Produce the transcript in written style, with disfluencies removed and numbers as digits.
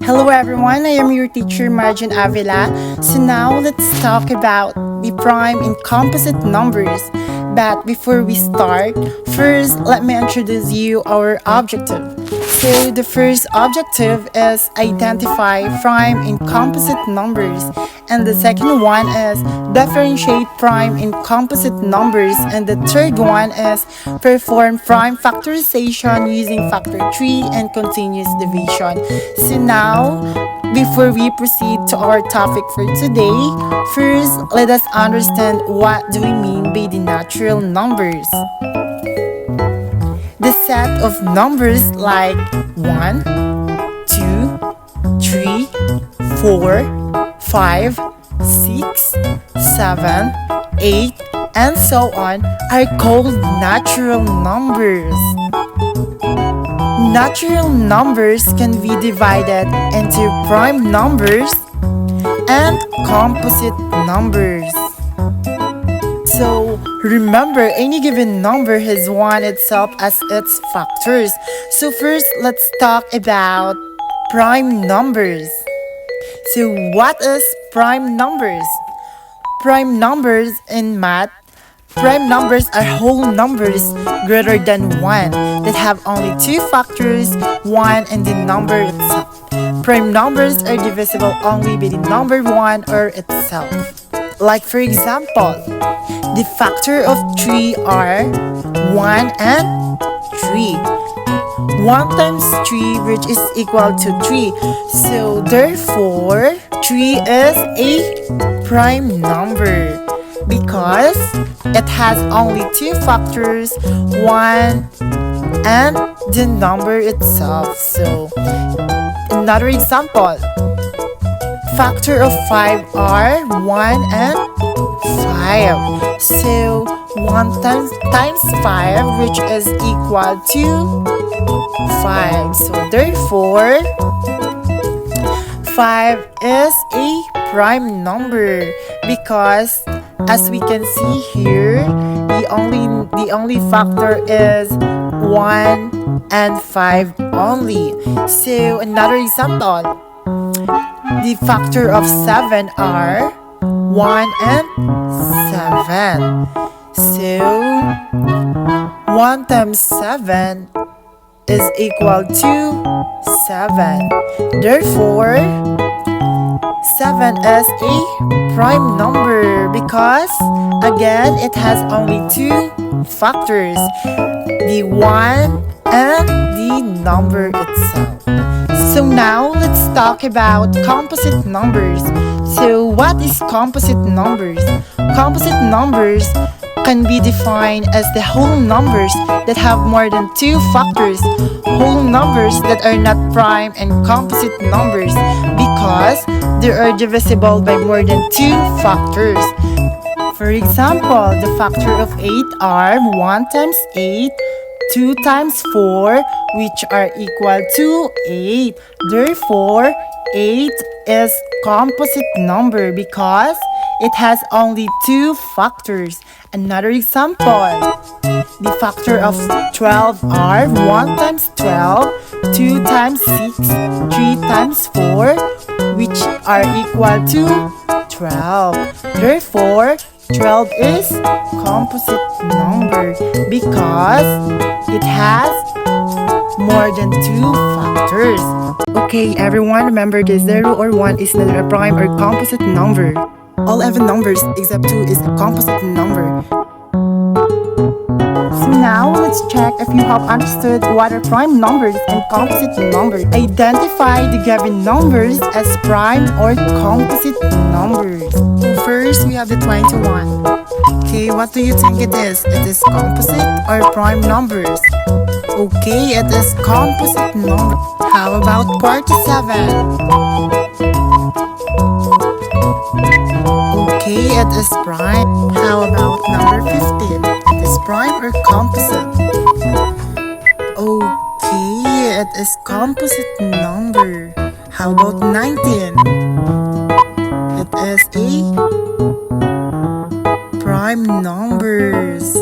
Hello everyone, I am your teacher Marjan Avila. So now let's talk about the prime in composite numbers. But before we start, first let me introduce you our objective. So the first objective is identify prime in composite numbers, and the second one is differentiate prime in composite numbers, and the third one is perform prime factorization using factor tree and continuous division. So now, before we proceed to our topic for today, first let us understand what do we mean by the natural numbers. The set of numbers like 1, 2, 3, 4, 5, 6, 7, 8, and so on are called natural numbers. Natural numbers can be divided into prime numbers and composite numbers. So remember, any given number has one itself as its factors. So first, let's talk about prime numbers. So what is prime numbers? Prime numbers in math, prime numbers are whole numbers greater than 1 that have only two factors, 1 and the number itself. Prime numbers are divisible only by the number 1 or itself. Like for example, the factor of 3 are 1 and 3. 1 times 3 which is equal to 3. So therefore, 3 is a prime number because it has only two factors, 1 and the number itself. So another example, factor of 5 are 1 and 5. So 1 times 5 which is equal to 5. So therefore, 5 is a prime number because as we can see here, the only factor is 1 and 5 only. So another example, the factor of 7 are 1 and 7. So 1 times 7 is equal to 7. Therefore, 7 is a prime number because again it has only two factors, the 1 and the number itself. So now let's talk about composite numbers. So what is composite numbers? Composite numbers can be defined as the whole numbers that have more than two factors, whole numbers that are not prime and composite numbers because they are divisible by more than two factors. For example, the factor of 8 are 1 times 8, 2 times 4, which are equal to 8. Therefore, 8 is composite number because it has only two factors. Another example, the factor of 12 are 1 times 12, 2 times 6, 3 times 4, which are equal to 12. Therefore, 12 is composite number because it has more than two factors. Okay, everyone, remember the 0 or 1 is neither a prime or composite number. All even numbers except 2 is a composite number. So now let's check if you have understood what are prime numbers and composite numbers. Identify the given numbers as prime or composite numbers. So first we have the 21. Okay, what do you think it is? It is composite or prime numbers? Okay, it is composite number. How about 47? Okay, it is prime. How about number 15? It is prime or composite? Okay, it is composite number. How about 19? It is a prime numbers.